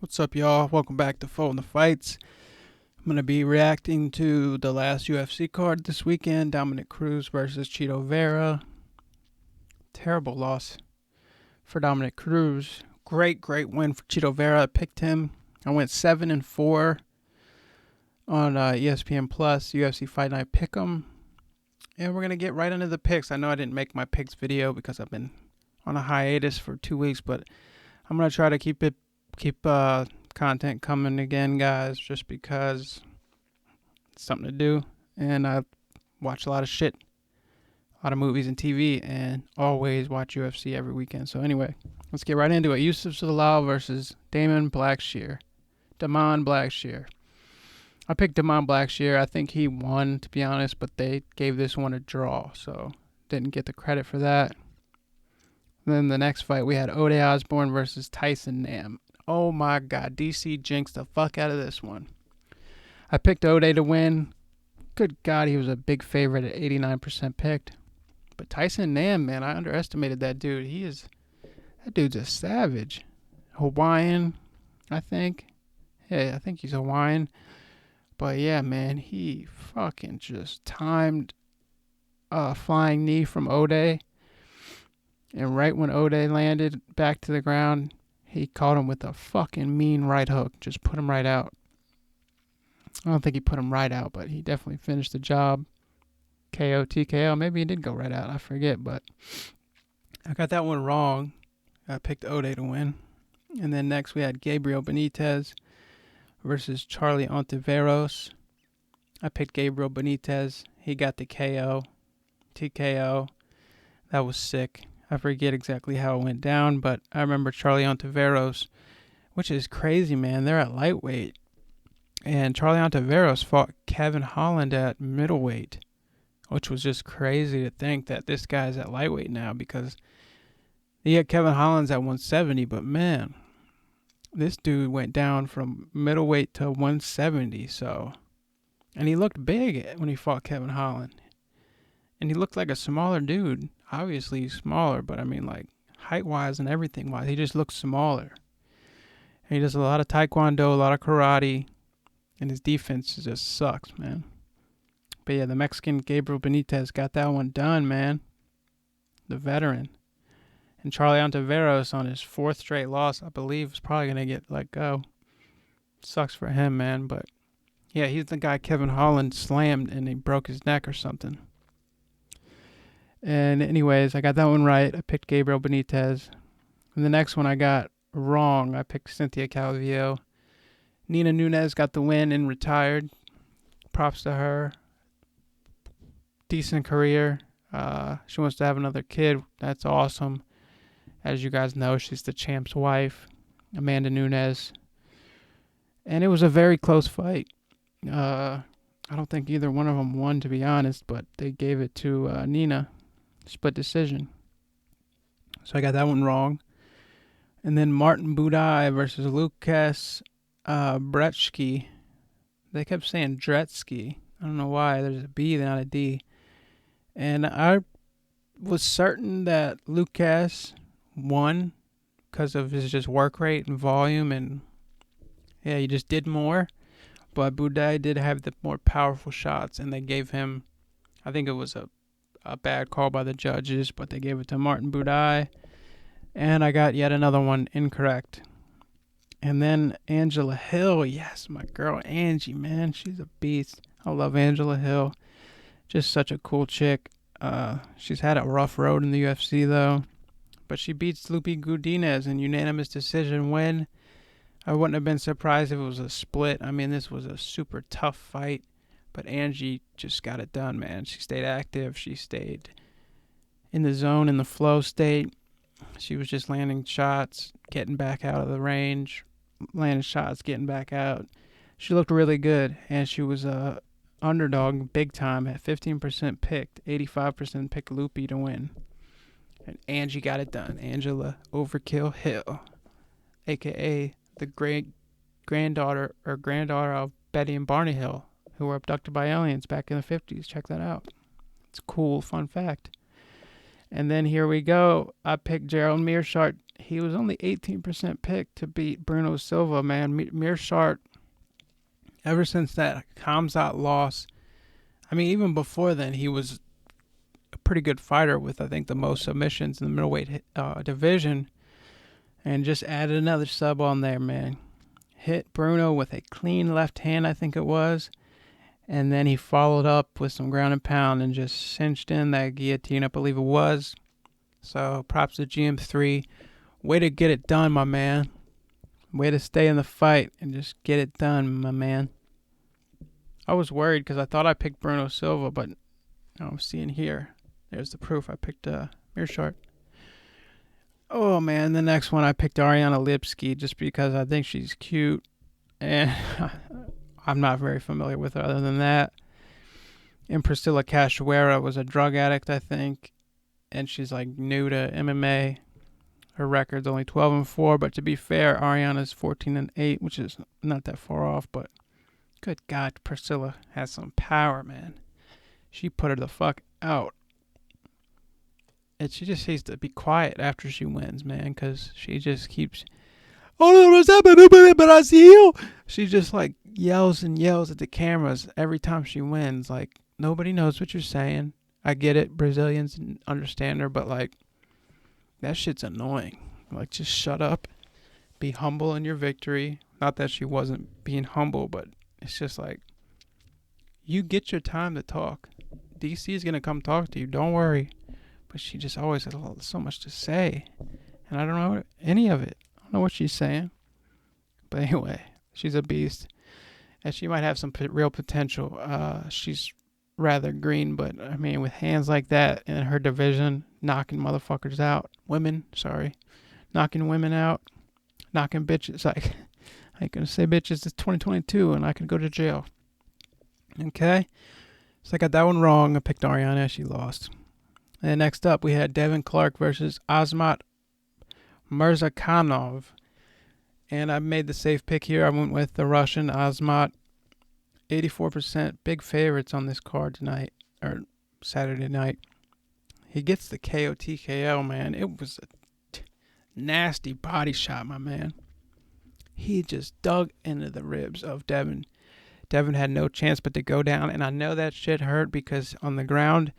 What's up, y'all? Welcome back to Foeonthefights. I'm going to be reacting to the last UFC card this weekend, Cruz versus Vera. Terrible loss for Cruz. Great win for Vera. I picked him. I went 7-4 on ESPN Plus, UFC FightNight Pick'em. And we're going to get right into the picks. I know I didn't make my picks video because I've been on a hiatus for 2 weeks, but I'm going to try to keep content coming again, guys, just because it's something to do. And I watch a lot of shit, a lot of movies and TV, and always watch UFC every weekend. So anyway, let's get right into it. Yusuf Zalal versus Damon Blackshear. I picked Damon Blackshear. I think he won, to be honest, but they gave this one a draw, so didn't get the credit for that. Then the next fight, we had Ode Osbourne versus Tyson Nam. Oh my God, DC jinxed the fuck out of this one. I picked Ode to win. Good God, he was a big favorite at 89% picked. But Tyson Nam, man, I underestimated that dude. That dude's a savage. Hawaiian, I think. Yeah, I think he's Hawaiian. But yeah, man, he fucking just timed a flying knee from Ode. And right when Ode landed back to the ground, he caught him with a fucking mean right hook. Just put him right out. I don't think he put him right out, but he definitely finished the job. KO, TKO. Maybe he did go right out. I forget, but I got that one wrong. I picked Ode to win. And then next we had Gabriel Benitez versus Charlie Ontiveros. I picked Gabriel Benitez. He got the KO, TKO. That was sick. I forget exactly how it went down, but I remember Charlie Ontiveros, which is crazy, man. They're at lightweight. And Charlie Ontiveros fought Kevin Holland at middleweight, which was just crazy to think that this guy's at lightweight now, because Kevin Holland's at 170, but man, this dude went down from middleweight to 170, and he looked big when he fought Kevin Holland. And he looked like a smaller dude. Obviously, he's smaller, but I mean, like, height-wise and everything-wise, he just looks smaller. And he does a lot of taekwondo, a lot of karate, and his defense just sucks, man. But yeah, the Mexican Gabriel Benitez got that one done, man. The veteran. And Charlie Ontiveros, on his 4th straight loss, I believe, is probably going to get let go. Sucks for him, man, but yeah, he's the guy Kevin Holland slammed and he broke his neck or something. And anyways, I got that one right. I picked Gabriel Benitez. And the next one I got wrong. I picked Cynthia Calvillo. Nina Nunes got the win and retired. Props to her. Decent career. She wants to have another kid. That's awesome. As you guys know, she's the champ's wife, Amanda Nunes. And it was a very close fight. I don't think either one of them won, to be honest, but they gave it to Nina. Split decision. So I got that one wrong. And then Martin Budai versus Lukas Brzeski. They kept saying Dretsky. I don't know why. There's a B, not a D. And I was certain that Lukas won because of his just work rate and volume, and yeah, he just did more. But Budai did have the more powerful shots, and they gave him, I think it was a bad call by the judges, but they gave it to Martin Budai. And I got yet another one incorrect. And then Angela Hill. Yes, my girl Angie, man. She's a beast. I love Angela Hill. Just such a cool chick. She's had a rough road in the UFC, though. But she beats Lupi Godinez in unanimous decision win. I wouldn't have been surprised if it was a split. I mean, this was a super tough fight. But Angie just got it done, man. She stayed active. She stayed in the zone, in the flow state. She was just landing shots, getting back out of the range, landing shots, getting back out. She looked really good, and she was a underdog big time at 15% picked, 85% picked Lupi to win. And Angie got it done. Angela Overkill Hill, a.k.a. the granddaughter of Betty and Barney Hill, who were abducted by aliens back in the 50s. Check that out. It's a cool, fun fact. And then here we go. I picked Gerald Meerschaert. He was only 18% picked to beat Bruno Silva, man. Meerschaert, ever since that Khamzat loss, I mean, even before then, he was a pretty good fighter with, I think, the most submissions in the middleweight division. And just added another sub on there, man. Hit Bruno with a clean left hand, I think it was. And then he followed up with some ground and pound and just cinched in that guillotine, I believe it was. So props to GM3. Way to get it done, my man. Way to stay in the fight and just get it done, my man. I was worried because I thought I picked Bruno Silva, but I'm seeing here. There's the proof. I picked Meerschaert. Oh, man. The next one, I picked Ariana Lipski just because I think she's cute. And I'm not very familiar with her other than that. And Priscilla Cachoeira was a drug addict, I think. And she's like new to MMA. Her record's only 12-4. But to be fair, Ariana's 14-8, which is not that far off. But good God, Priscilla has some power, man. She put her the fuck out. And she just needs to be quiet after she wins, man, because she just keeps, Brazil. She just like yells and yells at the cameras every time she wins. Like, nobody knows what you're saying. I get it. Brazilians understand her, but like, that shit's annoying. Like, just shut up. Be humble in your victory. Not that she wasn't being humble, but it's just like, you get your time to talk. DC is going to come talk to you. Don't worry. But she just always has so much to say. And I don't know any of it. I don't know what she's saying. But anyway, she's a beast. And she might have some real potential. She's rather green, but I mean, with hands like that in her division, knocking motherfuckers out. Knocking women out. Knocking bitches. Like, I ain't going to say bitches. It's 2022 and I could go to jail. Okay? So I got that one wrong. I picked Ariana. She lost. And next up, we had Devin Clark versus Azmat Mirzakhanov. And I made the safe pick here. I went with the Russian Azmat. 84% big favorites on this card tonight, or Saturday night. He gets the KO TKO, man. It was a nasty body shot, my man. He just dug into the ribs of Devin. Devin had no chance but to go down, and I know that shit hurt because on the ground,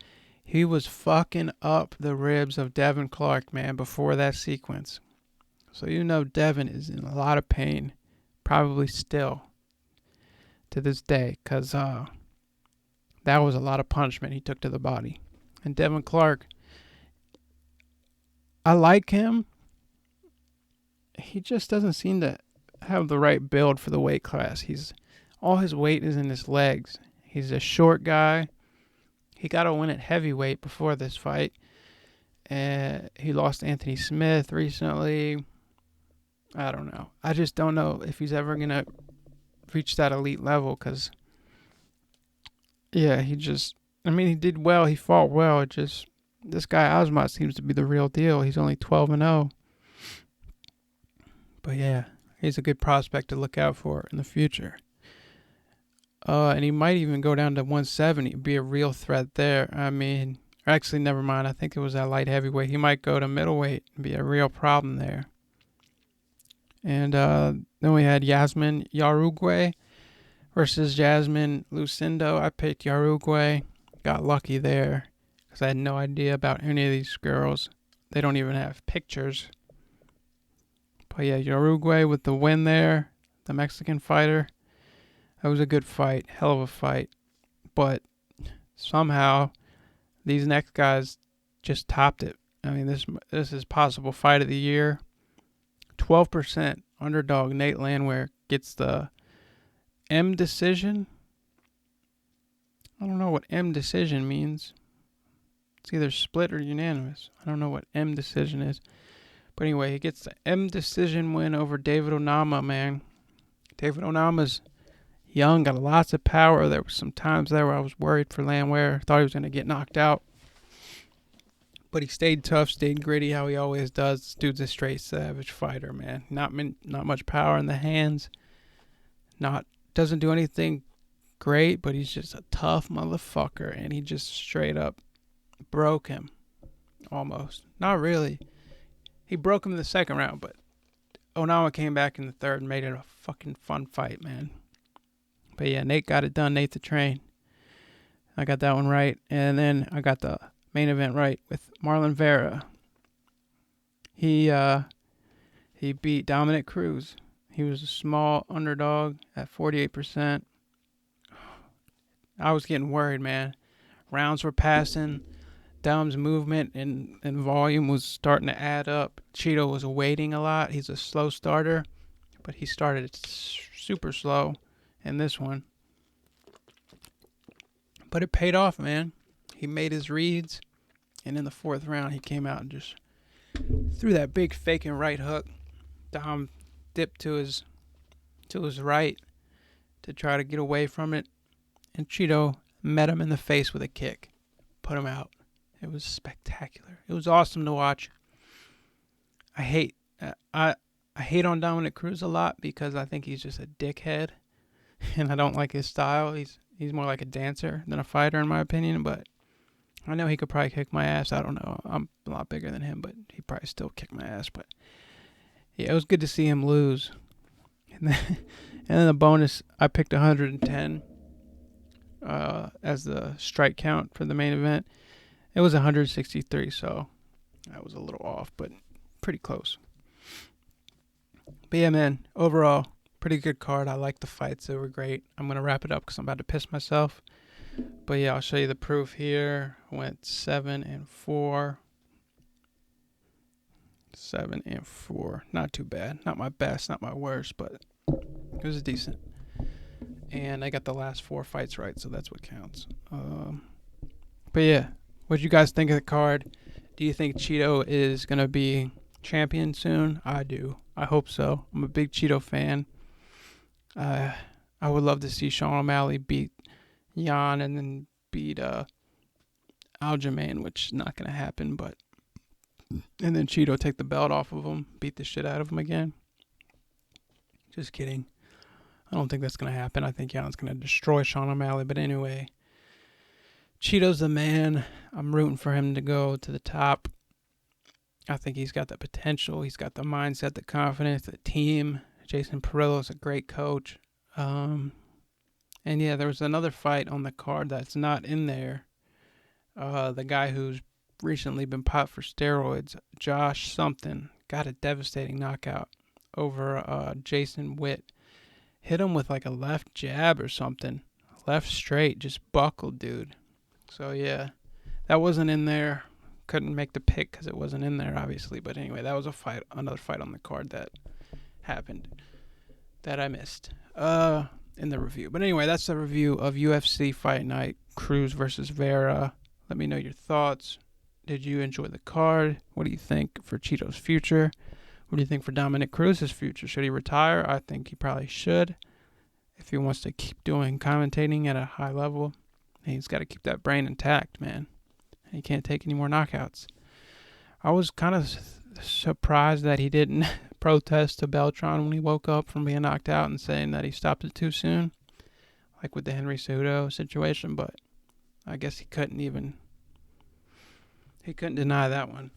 he was fucking up the ribs of Devin Clark, man, before that sequence. So you know Devin is in a lot of pain, probably still, to this day, because that was a lot of punishment he took to the body. And Devin Clark, I like him. He just doesn't seem to have the right build for the weight class. All his weight is in his legs. He's a short guy. He got a win at heavyweight before this fight. He lost to Anthony Smith recently. I don't know. I just don't know if he's ever going to reach that elite level because, yeah, he did well. He fought well. This guy Azmat seems to be the real deal. He's only 12-0. But, yeah, he's a good prospect to look out for in the future. And he might even go down to 170, be a real threat there. I mean, actually, never mind. I think it was that light heavyweight. He might go to middleweight and be a real problem there. And then we had Yasmin Yarugue versus Jasmine Lucindo. I picked Yarugue. Got lucky there because I had no idea about any of these girls. They don't even have pictures. But yeah, Yarugue with the win there, the Mexican fighter. That was a good fight, hell of a fight. But somehow these next guys just topped it. I mean, this is possible fight of the year. 12% underdog Nate Landwehr gets the M decision. I don't know what M decision means. It's either split or unanimous. I don't know what M decision is. But anyway, he gets the M decision win over David Onama, man. David Onama's young, got lots of power. There were some times there where I was worried for Landwehr. Thought he was going to get knocked out. But he stayed tough, stayed gritty, how he always does. This dude's a straight savage fighter, man. Not much power in the hands. Doesn't do anything great, but he's just a tough motherfucker. And he just straight up broke him. almost. Not really. He broke him in the second round, but Onama came back in the third and made it a fucking fun fight, man. But yeah, Nate got it done. Nate the Train. I got that one right. And then I got the main event right with Marlon Vera. He beat Dominic Cruz. He was a small underdog at 48%. I was getting worried, man. Rounds were passing. Dom's movement and volume was starting to add up. Cheeto was waiting a lot. He's a slow starter, but he started super slow in this one. But it paid off, man. He made his reads, and in the fourth round, he came out and just threw that big faking right hook. Dom dipped to his right to try to get away from it, and Cheeto met him in the face with a kick, put him out. It was spectacular. It was awesome to watch. I hate on Dominic Cruz a lot because I think he's just a dickhead, and I don't like his style. He's more like a dancer than a fighter, in my opinion. But I know he could probably kick my ass. I don't know. I'm a lot bigger than him, but he probably still kick my ass. But yeah, it was good to see him lose. And then the bonus, I picked 110 as the strike count for the main event. It was 163, so I was a little off, but pretty close. But yeah, man, overall, pretty good card. I like the fights. They were great. I'm going to wrap it up because I'm about to piss myself. But yeah, I'll show you the proof here. I went 7-4. 7-4. Not too bad. Not my best, not my worst, but it was decent. And I got the last 4 fights right, so that's what counts. But yeah, what you guys think of the card? Do you think Cheeto is going to be champion soon? I do. I hope so. I'm a big Cheeto fan. I would love to see Sean O'Malley beat Jan and then beat Aljamain, which is not going to happen. But and then Cheeto take the belt off of him, beat the shit out of him again. Just kidding. I don't think that's going to happen. I think Jan's going to destroy Sean O'Malley. But anyway, Cheeto's the man. I'm rooting for him to go to the top. I think he's got the potential. He's got the mindset, the confidence, the team. Jason Perillo is a great coach. And yeah, there was another fight on the card that's not in there. The guy who's recently been popped for steroids, Josh something, got a devastating knockout over Jason Witt. Hit him with like a left jab or something. Left straight, just buckled, dude. So yeah, that wasn't in there. Couldn't make the pick because it wasn't in there, obviously. But anyway, that was another fight on the card that happened that I missed in the review. But anyway, that's the review of UFC Fight Night, Cruz versus Vera. Let me know your thoughts. Did you enjoy the card? What do you think for Cheeto's future? What do you think for Dominic Cruz's future? Should he retire? I think he probably should. If he wants to keep doing commentating at a high level, he's got to keep that brain intact, man. He can't take any more knockouts. I was kind of surprised that he didn't protest to Beltran when he woke up from being knocked out and saying that he stopped it too soon, like with the Henry Cejudo situation, but I guess he couldn't deny that one.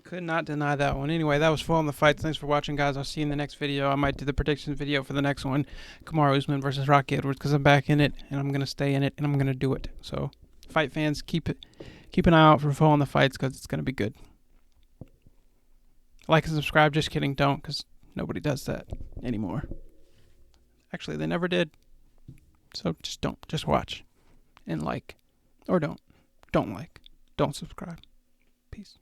Could not deny that one. Anyway, that was Foeonthefights. Thanks for watching, guys. I'll see you in the next video. I might do the predictions video for the next one. Kamaru Usman versus Rocky Edwards, because I'm back in it, and I'm going to stay in it, and I'm going to do it. So, fight fans, keep an eye out for Foeonthefights, because it's going to be good. Like and subscribe. Just kidding. Don't, because nobody does that anymore. Actually, they never did. So, just don't. Just watch. And like. Or don't. Don't like. Don't subscribe. Peace.